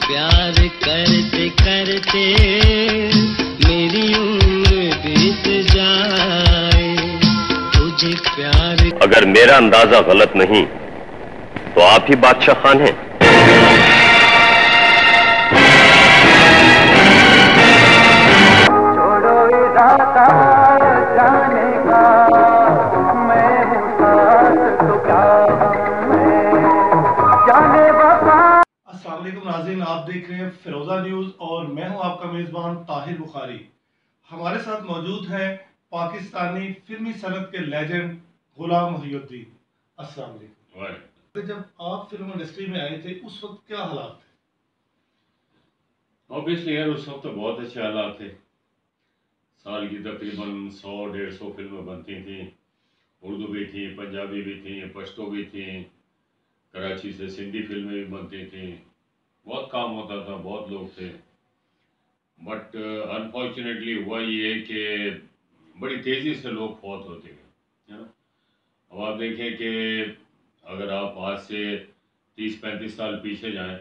प्यार करते करते मेरी उम्र बीत जाए, तुझे प्यार। अगर मेरा अंदाजा गलत नहीं तो आप ही बादशाह खान हैं। छोड़ो इरादा जाने का, मैं हूँ साथ तो क्या जाने वफा। अस्सलाम वालेकुम नाज़रीन, आप देख रहे हैं फिरोजा न्यूज़ और मैं हूं आपका मेज़बान ताहिर बुखारी। हमारे साथ मौजूद हैं पाकिस्तानी फिल्मी सनत के लेजेंड गुलाम मोहिउद्दीन। अस्सलाम वालेकुम। जब आप फिल्म इंडस्ट्री में आए थे उस वक्त क्या हालात थे? ऑब्वियसली यार उस वक्त तो बहुत अच्छे हालात थे। साल की तकरीबन 100-150 फिल्में बनती थी, उर्दू भी थी, पंजाबी भी थी, पश्तो भी थी, कराची से सिंधी फिल्में भी बनती थी, बहुत काम होता था, बहुत लोग थे। बट अनफॉर्चुनेटली हुआ ये कि बड़ी तेज़ी से लोग फौत होते गए, है ना। अब आप देखें कि अगर आप आज से 30-35 साल पीछे जाएं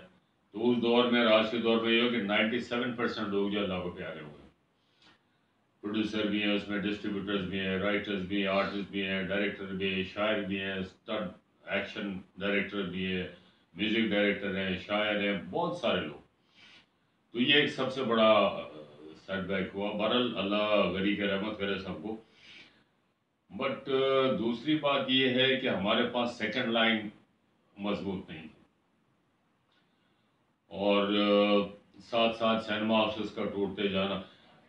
तो उस दौर में, आज के दौर में ये हो कि 97% लोग जो अल्लाह को प्यारे हुए। प्रोड्यूसर भी हैं उसमें, डिस्ट्रीब्यूटर्स भी हैं, राइटर्स भी हैं, आर्टिस्ट भी हैं, डायरेक्टर भी हैं, शायर भी हैं, स्टंट एक्शन डायरेक्टर भी है, म्यूजिक डायरेक्टर हैं, शायर हैं, बहुत सारे लोग। तो ये एक सबसे बड़ा सेटबैक हुआ। बहरहाल अल्लाह गनी के रहमत करे सबको। बट दूसरी बात ये है कि हमारे पास सेकंड लाइन मजबूत नहीं थी और साथ साथ सिनेमा हाउसेस का टूटते जाना,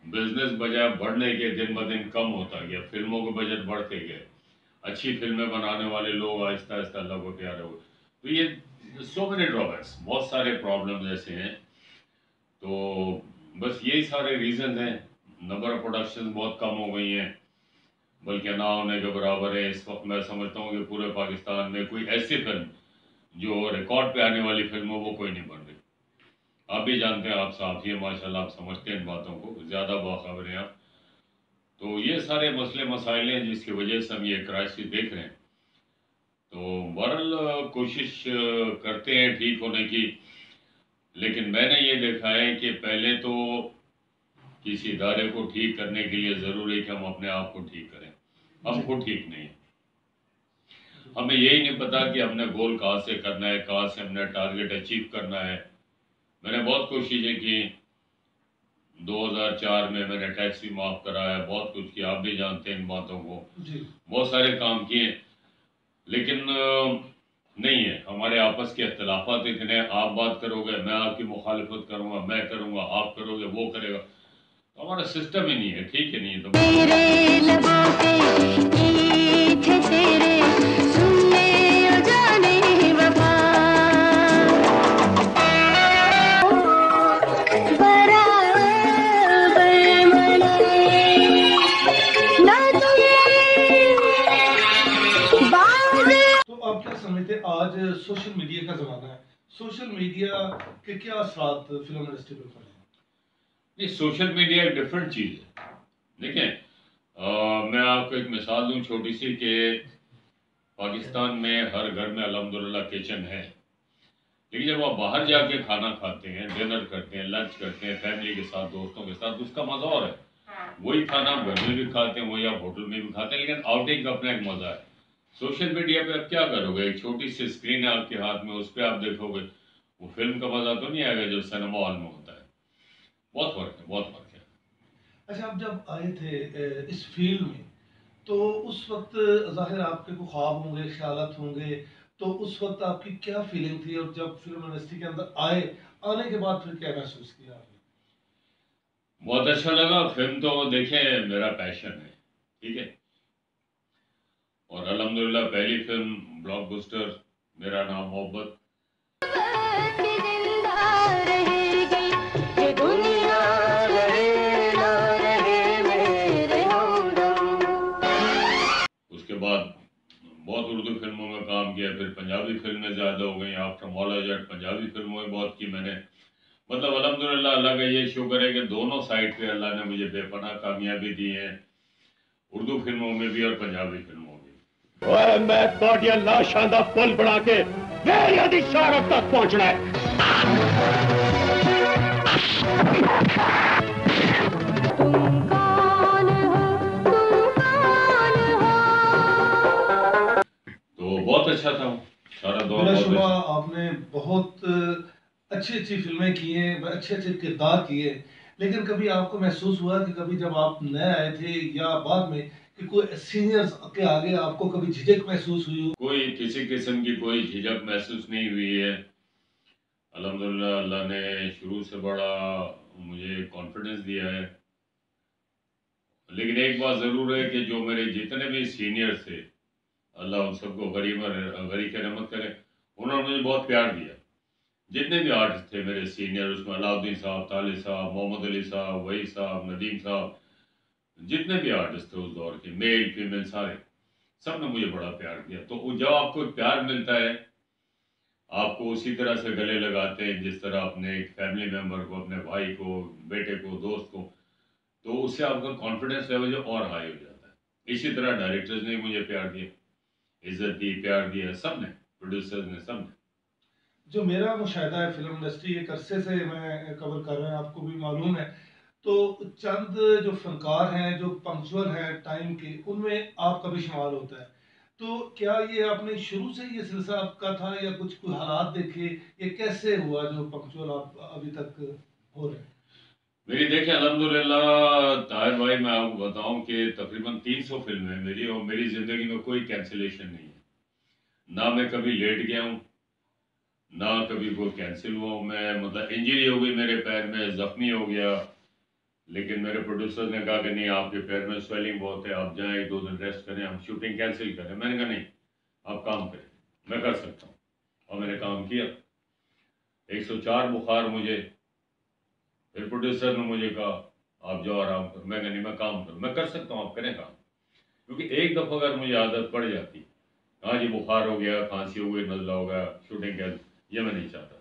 बिजनेस बजाय बढ़ने के दिन ब दिन कम होता गया, फिल्मों के बजट बढ़ते गए, अच्छी फिल्में बनाने वाले लोग आहिस्ता आहिस्ता अल्लाह को प्यारे हुए। तो ये सो मेनी ड्रॉबैक्स, बहुत सारे प्रॉब्लम्स ऐसे हैं। तो बस यही सारे रीज़न हैं। नंबर ऑफ प्रोडक्शन बहुत कम हो गई हैं, बल्कि ना होने के बराबर है। इस वक्त मैं समझता हूँ कि पूरे पाकिस्तान में कोई ऐसी फिल्म जो रिकॉर्ड पे आने वाली फिल्म हो वो कोई नहीं बन रही। आप भी जानते हैं, आप साथी हैं माशाल्लाह, आप समझते हैं इन बातों को, ज़्यादा बाखबर हैं आप। तो ये सारे मसले मसाइल हैं जिसकी वजह से हम ये क्राइसिस देख रहे हैं। तो बहरहाल कोशिश करते हैं ठीक होने की, लेकिन मैंने ये देखा है कि पहले तो किसी इदारे को ठीक करने के लिए ज़रूरी है कि हम अपने आप को ठीक करें। हम खुद ठीक नहीं है, हमें यही नहीं पता कि हमने गोल कहाँ से करना है, कहाँ से हमने टारगेट अचीव करना है। मैंने बहुत कोशिशें की, 2004 में मैंने टैक्स भी माफ़ कराया, बहुत कुछ किया, आप भी जानते हैं इन बातों को, बहुत सारे काम किए, लेकिन नहीं है। हमारे आपस के इख्तिलाफात इतने, आप बात करोगे मैं आपकी मुखालिफत करूँगा, मैं करूँगा आप करोगे वो करेगा, तो हमारा सिस्टम ही नहीं है, ठीक है नहीं है। तो आप क्या समझते हैं, आज सोशल मीडिया का जमाना है, सोशल मीडिया के क्या असरात फिल्म इंडस्ट्री पर पड़े? ये सोशल मीडिया एक डिफरेंट चीज़ है। देखें, मैं आपको एक मिसाल दूं छोटी सी कि पाकिस्तान में हर घर में अल्हम्दुलिल्लाह किचन है, लेकिन जब आप बाहर जाके खाना खाते हैं, डिनर करते हैं, लंच करते हैं फैमिली के साथ, दोस्तों के साथ, उसका मज़ा और है। वही खाना आप घर में भी खाते हैं, वही आप होटल में भी खाते हैं, लेकिन आउटिंग का अपना एक मज़ा है। सोशल मीडिया पे आप क्या करोगे, एक छोटी सी स्क्रीन है आपके हाथ में, उस पर आप देखोगे, वो फिल्म का मज़ा तो नहीं आएगा जो सिनेमा हॉल में होता है। बहुत फ़र्क है, बहुत फ़र्क है। अच्छा, आप जब आए थे इस फील्ड में तो उस वक्त जाहिर आपके को ख्वाब होंगे, ख्यालात होंगे, तो उस वक्त आपकी क्या फीलिंग थी और जब फिल्म इंडस्ट्री के अंदर आने के बाद फिर क्या महसूस किया आपने? बहुत अच्छा लगा। फिल्म तो देखें मेरा पैशन है, ठीक है, और अल्हम्दुलिल्लाह पहली फिल्म ब्लॉकबस्टर, मेरा नाम मोहब्बत। उसके बाद बहुत उर्दू फिल्मों में काम किया, फिर पंजाबी फिल्में ज़्यादा हो गई। आफ्टर मौला जट पंजाबी फिल्मों में बहुत की मैंने, मतलब अल्हम्दुलिल्लाह अल्लाह का ये शुक्र है कि दोनों साइड पे अल्लाह ने मुझे बेपनाह कामयाबी दी है, उर्दू फिल्मों में भी और पंजाबी फिल्मों में भी। मैं तो लाशां दा पुल बना के मेरी शहारत तक पहुंचना है। अच्छा था, सारा दौर बहुत बिलाशुबा अच्छा। आपने बहुत अच्छी अच्छी फिल्में की हैं, अच्छे अच्छे किरदार किए, लेकिन कभी आपको महसूस हुआ कि कभी जब आप नए आए थे या बाद में कि कोई सीनियर्स के आगे आपको कभी झिझक महसूस हुई हो? कोई किसी किस्म की कोई झिझक महसूस नहीं हुई है। अल्हम्दुलिल्लाह, अल्लाह ने शुरू से बड़ा मुझे कॉन्फिडेंस दिया है। लेकिन एक बात ज़रूर है कि जो मेरे जितने भी सीनियर थे, अल्लाह उन सबको गरीब के रहमत करे, उन्होंने मुझे बहुत प्यार दिया। जितने भी आर्टिस्ट थे मेरे सीनियर, उसमें अलाउद्दीन साहब, तालिब साहब, मोहम्मद अली साहब, वही साहब, नदीम साहब, जितने भी आर्टिस्ट थे उस दौर के, मेल फीमेल सारे, सब ने मुझे बड़ा प्यार दिया। तो जब आपको प्यार मिलता है, आपको उसी तरह से गले लगाते हैं जिस तरह अपने एक फैमिली मेंबर को, अपने भाई को, बेटे को, दोस्त को, तो उससे आपका कॉन्फिडेंस लेवल जो और हाई हो जाता है। इसी तरह डायरेक्टर्स ने मुझे प्यार दिया, इज्जत दी, प्यार दिया, सब ने, प्रोड्यूसर्स ने, सब ने। जो मेरा मुशाहिदा है, फिल्म इंडस्ट्री एक अरसे से मैं कवर कर रहा हूँ, आपको भी मालूम है, तो चंद जो फनकार हैं जो पंक्चुअल हैं टाइम के, उनमें आपका भी शुमार होता है। तो क्या ये आपने शुरू से ये सिलसिला आपका था या कुछ कोई हालात देखे, ये कैसे हुआ जो पंक्चुअल आप अभी तक हो रहे हैं? मेरी देखिए अल्हम्दुलिल्लाह ताहिर भाई, मैं आपको बताऊं कि तकरीबन 300 फिल्में हैं मेरी, और मेरी ज़िंदगी में कोई कैंसिलेशन नहीं है। ना मैं कभी लेट गया हूँ, ना कभी कोई कैंसिल हुआ हूँ। मैं मतलब इंजरी हो गई मेरे पैर में, ज़ख्मी हो गया, लेकिन मेरे प्रोड्यूसर ने कहा कि नहीं, आपके पैर में स्वेलिंग बहुत है, आप जाएं 2 दिन रेस्ट करें, हम शूटिंग कैंसिल करें। मैंने कहा नहीं, आप काम करें, मैं कर सकता हूँ। और मैंने काम किया। 104 बुखार मुझे, फिर प्रोड्यूसर ने मुझे कहा आप जाओ आराम करो। मैं कहा नहीं, मैं काम करूँ, मैं कर सकता हूँ, आप करें काम। क्योंकि एक दफ़ा अगर मुझे आदत पड़ जाती, हाँ जी बुखार हो गया, खांसी हो गई, नज़ला हो गया, शूटिंग कैंसिल, ये मैं नहीं चाहता।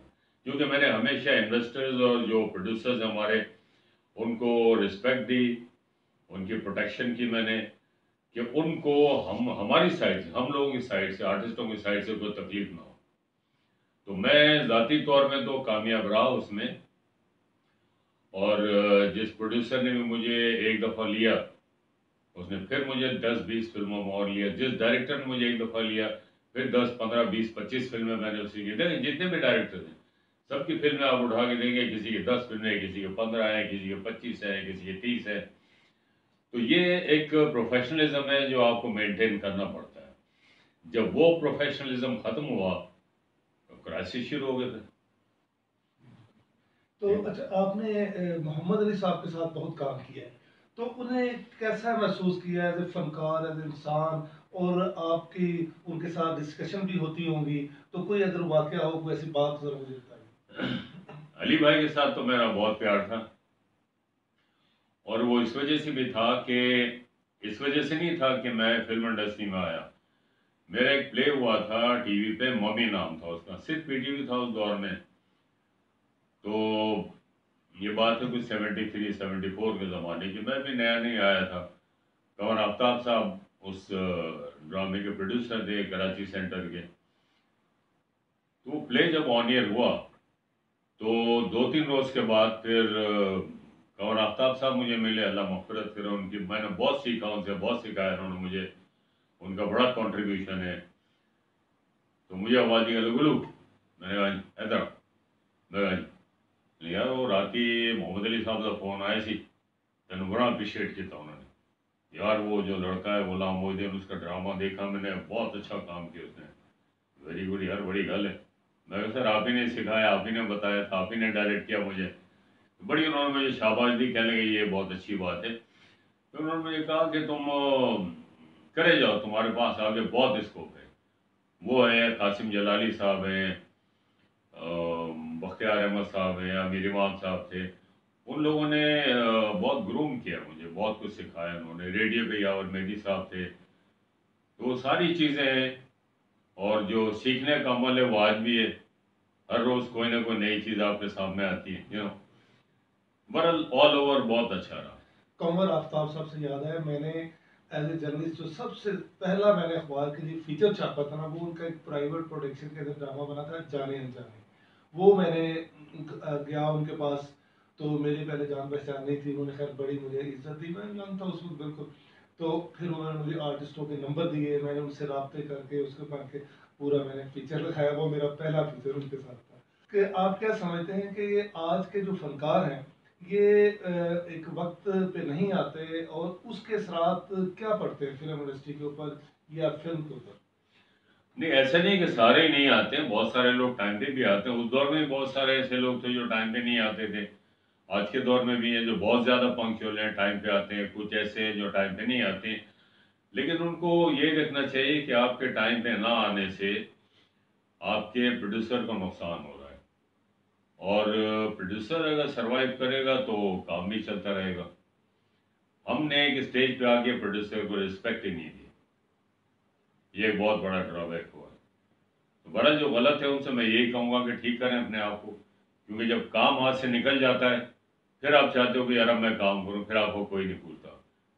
क्योंकि मैंने हमेशा इन्वेस्टर्स और जो प्रोड्यूसर्स हैं हमारे, उनको रिस्पेक्ट दी, उनकी प्रोटेक्शन की मैंने, कि उनको हम हमारी साइड से, हम लोगों की साइड से, आर्टिस्टों की साइड से कोई तकलीफ ना हो। तो मैं ज़ाती तौर में तो कामयाब रहा उसमें। और जिस प्रोड्यूसर ने भी मुझे एक दफ़ा लिया, उसने फिर मुझे 10-20 फिल्मों में और लिया। जिस डायरेक्टर ने मुझे एक दफ़ा लिया, फिर 10, 15, 20, 25 फिल्में मैंने उसी की। देखिए जितने भी डायरेक्टर हैं, सबकी फिल्में आप उठा के देंगे, किसी की 10 फिल्में, किसी के 15 हैं, किसी के 25 हैं, किसी के 30 हैं। तो ये एक प्रोफेशनलिज्म है जो आपको मेंटेन करना पड़ता है। जब वो प्रोफेशनलिज्म खत्म हुआ, तो क्राइसिस शुरू हो गए थे। तो अच्छा, आपने मोहम्मद अली साहब के साथ बहुत काम किया है, तो उन्हें कैसा महसूस किया एज ए फनकार, एज इंसान, और आपकी उनके साथ डिस्कशन भी होती होंगी, तो कोई अगर वाकया हो, कोई ऐसी बात जरा मुझे बताइए। अली भाई के साथ तो मेरा बहुत प्यार था, और वो इस वजह से भी था कि, इस वजह से नहीं था कि मैं फिल्म इंडस्ट्री में आया। मेरा एक प्ले हुआ था टीवी पे, मम्मी नाम था उसका, सिर्फ पीटीवी था उस दौर में। तो ये बात है कुछ 73-74 के ज़माने की, मैं भी नया नहीं आया था। कंवर आफ्ताब साहब उस ड्रामे के प्रोड्यूसर थे कराची सेंटर के। तो प्ले जब ऑन ईयर हुआ, तो 2-3 रोज के बाद फिर कंवर आफ्ताब साहब मुझे मिले, अल्लाह मग़फ़िरत करे उनकी। मैंने बहुत सीखा उनसे, बहुत सिखाया उन्होंने मुझे, उनका बड़ा कंट्रीब्यूशन है। तो मुझे आवाज़ दी गुलू, मैंने कहा जी इधर, मैं कहा जी यार वो रात ही मोहम्मद अली साहब का फ़ोन आया सी, तेन बड़ा अप्रीशिएट किया उन्होंने यार, वो जो लड़का है गुलाम मोहिउद्दीन, उसका ड्रामा देखा मैंने, बहुत अच्छा काम किया उसने, वेरी गुड यार, बड़ी गल है। मैं कहा सर आप ही ने सिखाया, आप ही ने बताया था, आप ही ने डायरेक्ट किया मुझे। तो बड़ी उन्होंने मुझे शाबाश दी, कहने लगे ये बहुत अच्छी बात है। तो उन्होंने मुझे कहा कि तुम करे जाओ, तुम्हारे पास आगे बहुत स्कोप है। वो है कासिम जलाली साहब हैं, बख्तियार अहमद साहब हैं, अमीर इमाम साहब थे। उन लोगों ने बहुत ग्रूम किया मुझे, बहुत कुछ सिखाया उन्होंने। रेडियो पे यावर मेहदी साहब थे। तो वो सारी चीज़ें हैं, और जो सीखने का अमल है वो आज भी है। हर रोज़ कोई ना कोई नई चीज़ आपके सामने आती है, बहरहाल ऑल ओवर बहुत अच्छा रहा। कंवर आफ्ताब साहब से याद है, मैंने एज ए जर्नलिस्ट जो सबसे पहला मैंने अखबार के लिए फीचर छापा था ना, वो उनका एक प्राइवेट प्रोडक्शन के अंदर ड्रामा बना था जाने अनजाने। वो मैंने गया उनके पास, तो मेरी पहले जान पहचान नहीं थी, उन्होंने खैर बड़ी मुझे इज्जत दी, मैं यंग था उस वक्त बिल्कुल। तो फिर उन्होंने मुझे आर्टिस्टों के नंबर दिए, मैंने उनसे रब्ते करके उसके बाद के पूरा मैंने फीचर लगाया, वो मेरा पहला फीचर उनके साथ था। कि आप क्या समझते हैं कि ये आज के जो फनकार हैं ये एक वक्त पे नहीं आते और उसके असरात क्या पड़ते हैं फिल्म इंडस्ट्री के ऊपर या फिल्म के ऊपर? नहीं, ऐसा नहीं कि सारे ही नहीं आते हैं, बहुत सारे लोग टाइम पे भी आते हैं। उस दौर में भी बहुत सारे ऐसे लोग थे जो टाइम पे नहीं आते थे। आज के दौर में भी है जो बहुत ज़्यादा पंक्चुअल हैं, टाइम पे आते हैं। कुछ ऐसे हैं जो टाइम पे नहीं आते हैं। लेकिन उनको ये देखना चाहिए कि आपके टाइम पे ना आने से आपके प्रोड्यूसर को नुकसान हो रहा है, और प्रोड्यूसर अगर सरवाइव करेगा तो काम भी चलता रहेगा। हमने एक स्टेज पे आके प्रोड्यूसर को रिस्पेक्ट ही नहीं दी, ये एक बहुत बड़ा ड्रॉबैक हुआ है। तो बड़ा जो गलत है उनसे मैं यही कहूँगा कि ठीक करें अपने आप को, क्योंकि जब काम हाथ से निकल जाता है फिर आप चाहते हो कि यार अब मैं काम करूँ, फिर आपको कोई नहीं पूछता।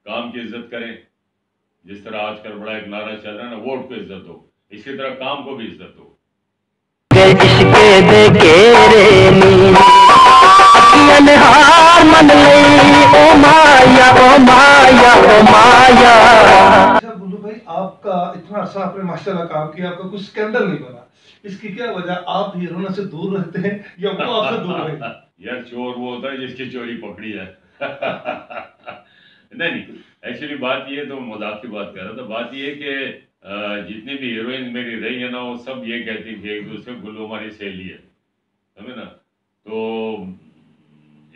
काम की इज्जत करें, जिस तरह आजकल बड़ा एक नारा चल रहा है ना, वोट को इज्जत दो, इसी तरह काम को भी इज्जत दो। इश्के दे के रे नी अखियन हार मन लई ओ माया ओ माया ओ माया। अच्छा गुल्लू भाई, आपका इतना अर्सा आपने माशाल्लाह काम किया, आपका कुछ स्कैंडल नहीं बना, इसकी क्या वजह? आप हीरोइनों से दूर रहते हैं या वो आपसे दूर रहते हैं? यार चोर वो होता है जिसकी चोरी पकड़ी है। नहीं, एक्चुअली बात ये, तो मजाक की बात कर रहा था। बात ये कि जितनी भी हीरोइन मेरी रही है ना, वो सब ये कहती थी एक दूसरे, गुल्लू हमारी सहेली है, समझे ना। तो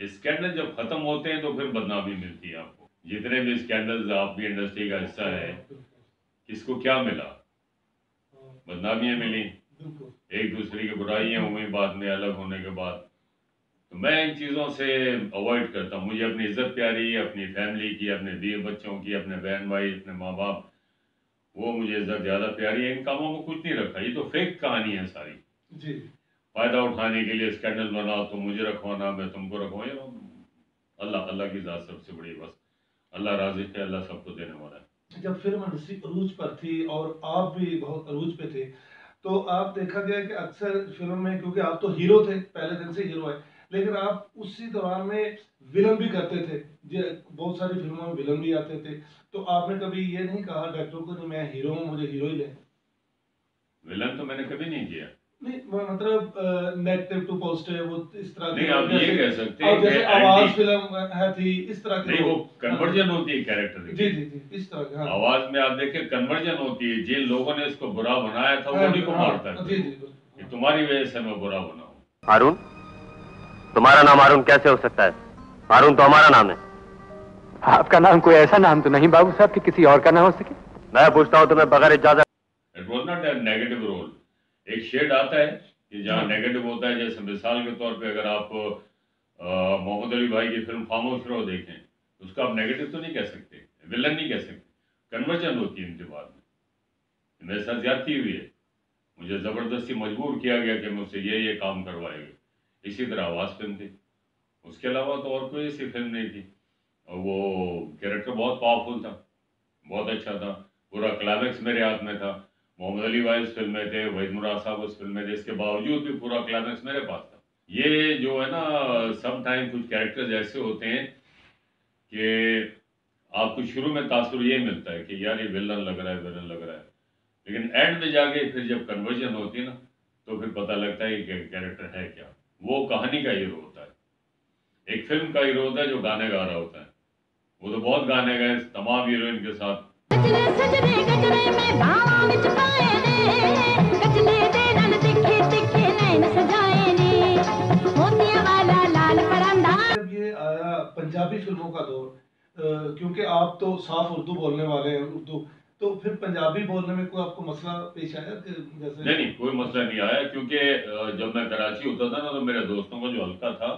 स्कैंडल जब खत्म होते हैं तो फिर बदनामी मिलती है आपको। जितने भी स्कैंडल्स आपकी इंडस्ट्री का हिस्सा है, किसको क्या मिला? बदनामियां मिली, एक दूसरे की बुराइयां हुई बाद में अलग होने के बाद। तो मैं इन चीज़ों से अवॉइड करता हूँ। मुझे अपनी इज्जत प्यारी है, अपनी फैमिली की, अपने बीवी बच्चों की, अपने बहन भाई, अपने माँ बाप, वो मुझे इज्जत ज़्यादा प्यारी है। इन कामों में कुछ नहीं रखा, ये तो फेक कहानी है सारी जी। फ़ायदा उठाने के लिए स्कैंडल बनाओ, तो मुझे रखवाना, मैं तुमको रखवाऊँ। अल्लाह की ज़ात सबसे बड़ी, बस अल्लाह राज़िक़ है, अल्लाह सबको देने वाला है। जब फिल्म इंडस्ट्री अरूज पर थी और आप भी बहुत अरूज पे थे, तो आप देखा गया कि अक्सर फिल्म में, क्योंकि आप तो हीरो थे, पहले दिन से हीरो है, लेकिन आप उसी दौरान में विलन भी करते थे। बहुत सारी फिल्मों में विलन भी आते थे, तो आपने कभी ये नहीं कहा डायरेक्टर को कि मैं हीरो हूँ, मुझे हीरो ही लें? विलन तो मैंने कभी नहीं किया। नहीं, मतलब नेगेटिव टू पॉजिटिव, वो इस तरह नहीं, की, आप ये कह सकते हैं और जैसे कि आवाज एंटी, फिल्म है थी, इस तरह की। नहीं वो कन्वर्जन होती है कैरेक्टर की। जी जी जी, इस तरह की। हाँ आवाज में आप देखें कन्वर्जन होती है। जिन लोगों ने इसको बुरा बनाया था वो हाँ, उन्हीं को हाँ, मारता है। जी जी कि तुम्हारी वजह से मैं बुरा बना हूँ। हारून, तुम्हारा नाम हारून कैसे हो सकता है? हारून तो हमारा नाम है। आपका नाम कोई ऐसा नाम तो नहीं बाबू साहब कि किसी और का ना हो सके? मैं पूछता हूँ तुम्हें बगैर इजाजत। It was not a negative role. एक शेड आता है कि जहाँ नेगेटिव होता है। जैसे मिसाल के तौर पे अगर आप मोहम्मद अली भाई की फिल्म खामोश रहो देखें, उसका आप नेगेटिव तो नहीं कह सकते, विलन नहीं कह सकते। कन्वर्जन होती है इनके बाद में। मेरे साथ ज्यादती हुई है, मुझे ज़बरदस्ती मजबूर किया गया कि मुझसे ये काम करवाएंगे। इसी तरह आवाज़ फिल्म थी, उसके अलावा तो और कोई ऐसी फिल्म नहीं थी। और वो कैरेक्टर बहुत पावरफुल था, बहुत अच्छा था। पूरा क्लाइमैक्स मेरे हाथ में था। मोहम्मद अली भाई उस फिल्म में थे, वहीद मुराद साहब उस फिल्म में थे, इसके बावजूद भी पूरा क्लाइमैक्स मेरे पास था। ये जो है ना, सम टाइम कुछ कैरेक्टर्स ऐसे होते हैं कि आपको शुरू में तासुर ये मिलता है कि यार ये विलन लग रहा है, विलन लग रहा है, लेकिन एंड में जाके फिर जब कन्वर्जन होती है ना, तो फिर पता लगता है कि कैरेक्टर है क्या। वो कहानी का हीरो होता है। एक फिल्म का हीरो होता है जो गाने गा रहा होता है। वो तो बहुत गाने गए तमाम हीरोइन के साथ। जब ये आया पंजाबी फिल्मों का दौर, क्योंकि आप तो साफ उर्दू बोलने वाले हैं, उर्दू, तो फिर पंजाबी बोलने में कोई आपको मसला पेश आया कि जैसे? नहीं, कोई मसला नहीं आया, क्योंकि जब मैं कराची होता था ना, तो मेरे दोस्तों का जो हल्का था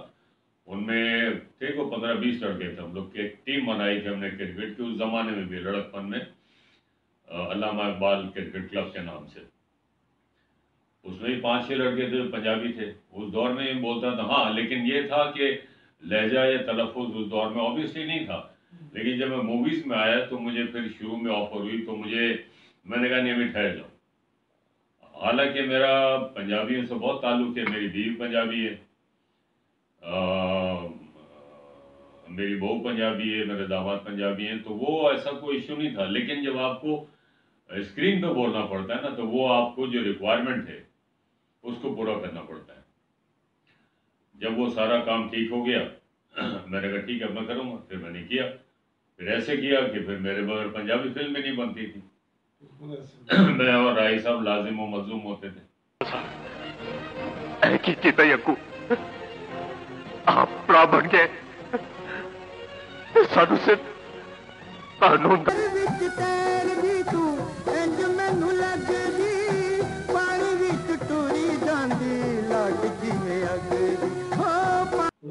उनमें थे को 15-20 लड़के थे। हम लोग की एक टीम बनाई थी हमने क्रिकेट की, उस जमाने में भी लड़कपन में, अल्लामा इकबाल क्रिकेट क्लब के नाम से। उसमें भी 5-6 लड़के थे पंजाबी थे। उस दौर में ही बोलता था, हाँ, लेकिन ये था कि लहजा या तलफ़ुज़ उस दौर में ऑब्वियसली नहीं था। लेकिन जब मैं मूवीज़ में आया तो मुझे फिर शुरू में ऑफर हुई, तो मैंने कहा नहीं, अभी ठहर जाओ। हालांकि मेरा पंजाबियों से बहुत ताल्लुक़ है, मेरी बीवी पंजाबी है, मेरी बहू पंजाबी है, मेरे दामाद पंजाबी हैं, तो वो ऐसा कोई इशू नहीं था। लेकिन जब आपको स्क्रीन पे बोलना पड़ता है ना, तो वो आपको जो रिक्वायरमेंट है उसको पूरा करना पड़ता है। जब वो सारा काम ठीक हो गया मैंने कहा ठीक है मैं करूँगा, फिर मैंने किया। फिर ऐसे किया कि फिर मेरे बगैर पंजाबी फिल्म भी नहीं बनती थी। मैं और राय साहब लाजिम और मजलूम होते थे। यकू आप बन गए साधु से कानून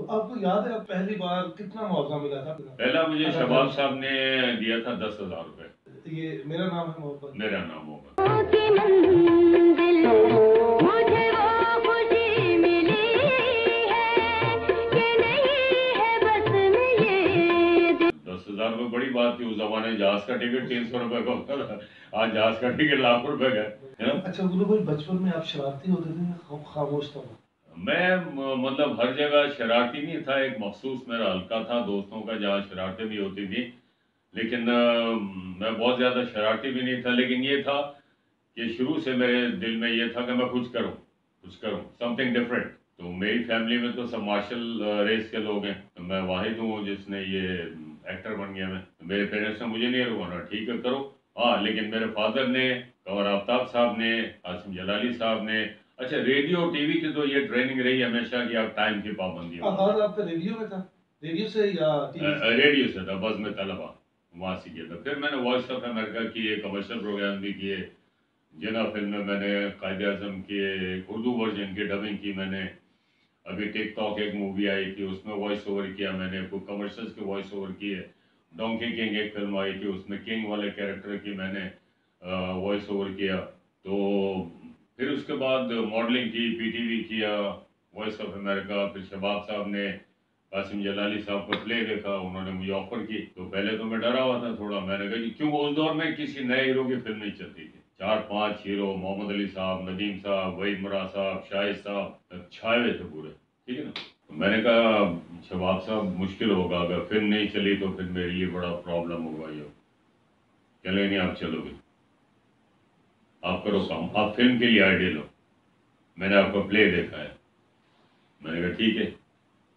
आपको याद है अब पहली बार कितना मुआवजा मिला था? पहला मुझे शबाब साहब ने दिया था 10,000 रुपए। ये मेरा नाम है मोहब्बत। मेरा नाम होगा। 10,000 रुपये बड़ी बात थी उस जमाने। जहाज का टिकट 300 रुपए का होता था, आज जहाज का टिकट लाख रुपए का है ना। अच्छा गुरु भाई, बचपन में आप शरारती होते थे, खामोश था? मैं मतलब हर जगह शरारती नहीं था। एक मखसूस मेरा हल्का था दोस्तों का जहाँ शरारतें भी होती थी, लेकिन मैं बहुत ज़्यादा शरारती भी नहीं था। लेकिन ये था कि शुरू से मेरे दिल में ये था कि मैं कुछ करूँ समथिंग डिफरेंट। तो मेरी फैमिली में तो सब मार्शल रेस के लोग हैं, तो मैं वाहिद हूँ जिसने ये एक्टर बन गया। मैं मेरे पेरेंट्स ने मुझे नहीं रुकाना, ठीक है करो। हाँ, लेकिन मेरे फादर ने, कंवर आफ्ताब साहब ने, आसिम जलाली साहब ने, अच्छा रेडियो टीवी की तो ये ट्रेनिंग रही हमेशा कि आप टाइम की पाबंदी हो। आगाज आपका रेडियो में था? रेडियो से या टीवी से? रेडियो से था, बस में तलबा वहाँ से किया था। फिर मैंने वॉइस ऑफ अमेरिका किए, कमर्शियल प्रोग्राम भी किए। जिना फिल्म में मैंने कायदे आजम के उर्दू वर्जन की डबिंग की मैंने। अभी टिकटॉक एक मूवी आई थी उसमें वॉइस ओवर किया मैंने, कुछ कमर्शियल्स के वॉइस ओवर किए। डोंकी किंग एक फिल्म आई थी उसमें किंग वाले कैरेक्टर की मैंने वॉइस ओवर किया। तो फिर उसके बाद मॉडलिंग की, पीटीवी किया, वॉइस ऑफ अमेरिका। फिर शबाब साहब ने कासिम जलाली साहब का प्ले देखा, उन्होंने मुझे ऑफर की। तो पहले तो मैं डरा हुआ था थोड़ा। मैंने कहा क्यों, उस दौर में किसी नए हीरो की फिल्म नहीं चलती थी। 4-5 हीरो, मोहम्मद अली साहब, नदीम साहब, वहीद मुराद साहब, शाहिद साहब छाए हुए थे पूरे, ठीक है ना। तो मैंने कहा शबाब साहब मुश्किल होगा, अगर फिल्म नहीं चली तो फिर मेरे लिए बड़ा प्रॉब्लम होगा। ये चले नहीं, आप चलोगे, आप करो काम, आप फिल्म के लिए आइडियल हो, मैंने आपका प्ले देखा है। मैंने कहा ठीक है।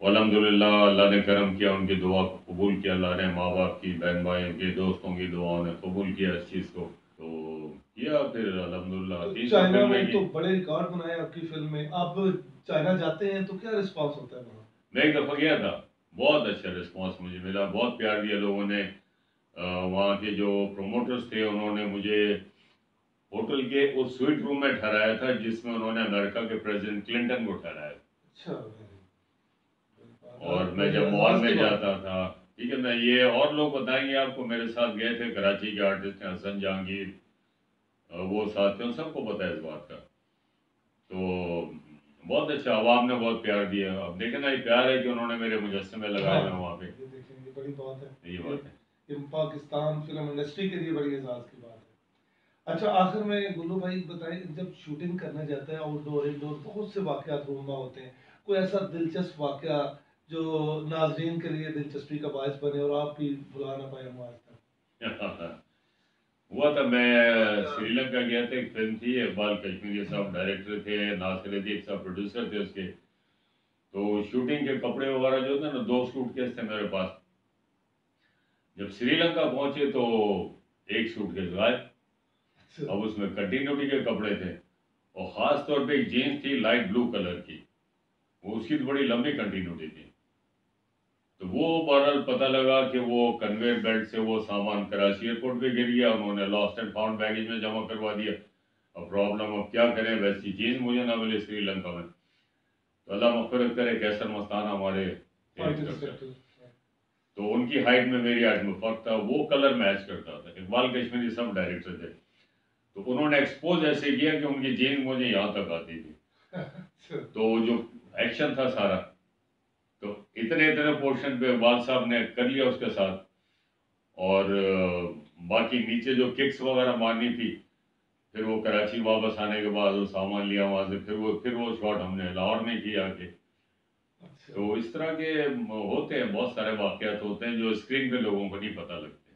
अल्हम्दुलिल्लाह अल्लाह ने करम किया, उनकी दुआ को कबूल किया अल्लाह ने, माँ बाप की, बहन भाइयों की, दोस्तों की दुआओं ने कबूल किया इस चीज़ को। तो किया फिर अल्हम्दुलिल्लाह। तो चाइना में तो बड़े रिकॉर्ड बनाए आपकी फिल्म में। आप चाइना जाते हैं तो क्या रिस्पांस होता है वहाँ? मैं एक दफ़ा गया था, बहुत अच्छा रिस्पांस मुझे मिला, बहुत प्यार दिया लोगों ने। वहाँ के जो प्रोमोटर्स थे उन्होंने मुझे होटल के उस स्वीट रूम में ठहराया था जिसमें उन्होंने अमेरिका के प्रेसिडेंट क्लिंटन को ठहराया। अच्छा। और मैं जब मॉल में जाता था, ठीक है, मैं ये और लोग बताएंगे आपको, मेरे साथ गए थे कराची के आर्टिस्ट हैं हसन जहांगीर, वो साथ थे, उन सबको पता है इस बात का। तो बहुत अच्छा, आवाम ने बहुत प्यार दिया। अब देखें ना, ये प्यार है कि उन्होंने मेरे मुजस्समे लगाए हुए वहाँ पे। ये देखें, ये बड़ी बात है। ये बात है, ये पाकिस्तान फिल्म इंडस्ट्री के लिए बड़ी एजाज की बात है। अच्छा, आखिर में गुल्लू भाई बताएं, जब शूटिंग करने जाते हैं आउटडोर इंडोर बहुत से वाकयात रूमा होते हैं, कोई ऐसा दिलचस्प वाकया जो नाजरीन के लिए दिलचस्पी का बायस बने और आप भी भुला ना पाए आज तक? हुआ था, मैं श्रीलंका गया था, एक फिल्म थी, इकबाल कश्मीरी साहब डायरेक्टर थे, नासिर अदीब साहब प्रोड्यूसर थे उसके। तो शूटिंग के कपड़े वगैरह जो थे ना, 2 सूटकेस थे मेरे पास। जब श्रीलंका पहुंचे तो एक सूटकेस गायब। अब उसमें कंटिन्यूटी के कपड़े थे और ख़ास तौर पे एक जीन्स थी लाइट ब्लू कलर की, वो उसकी तो बड़ी लंबी कंटिन्यूटी थी। तो वो बहरहाल पता लगा कि वो कन्वेयर बेल्ट से वो सामान कराची एयरपोर्ट पे गिर गया, उन्होंने लॉस्ट एंड फाउंड बैगेज में जमा करवा दिया। अब प्रॉब्लम, अब क्या करें, वैसी चीज़ मुझे ना मिले श्रीलंका में। तो अल्लाह मग़फ़िरत करे, कैसर मस्ताना हमारे तो उनकी हाइट में मेरी हाइट में फ़र्क था, वो कलर मैच करता था। इकबाल कश्मीरी सब डायरेक्टर थे, तो उन्होंने एक्सपोज ऐसे किया कि उनकी जीन्स मुझे यहाँ तक आती थी। तो जो एक्शन था सारा, तो इतने पोर्शन पे इकबाल साहब ने कर लिया उसके साथ, और बाकी नीचे जो किक्स वगैरह मारनी थी, फिर वो कराची वापस आने के बाद वो सामान लिया वहाँ से, फिर वो शॉट हमने लाहौर में किया आके। तो इस तरह के होते हैं, बहुत सारे वाकयात होते हैं जो स्क्रीन पे लोगों को नहीं पता लगते।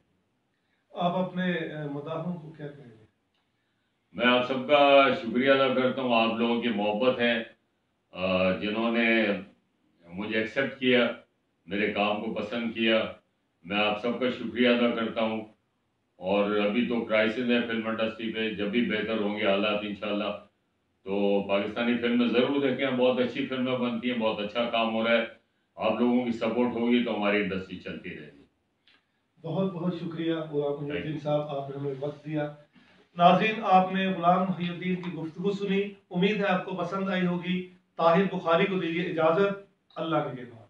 आप अपने मदाहों को क्या कहेंगे? मैं आप सबका शुक्रिया अदा करता हूँ। आप लोगों की मोहब्बत है, जिन्होंने मुझे एक्सेप्ट किया, मेरे काम को पसंद किया, मैं आप सबका शुक्रिया अदा करता हूँ। और अभी तो क्राइसिस है फिल्म इंडस्ट्री पे, जब भी बेहतर होंगे हालात इंशाल्लाह तो पाकिस्तानी फिल्में ज़रूर देखें। बहुत अच्छी फिल्में बनती हैं, बहुत अच्छा काम हो रहा है। आप लोगों की सपोर्ट होगी तो हमारी इंडस्ट्री चलती रहेगी। बहुत बहुत शुक्रिया गुलाम मुहियुद्दीन साहब, आपने हमें वक्त दिया। नाज़रीन, आपने गुलाम मुहियुद्दीन की गुफ्तगू सुनी, उम्मीद है आपको पसंद आई होगी। ताहिर बुखारी को दीजिए इजाज़त। अल्लाह के बाद।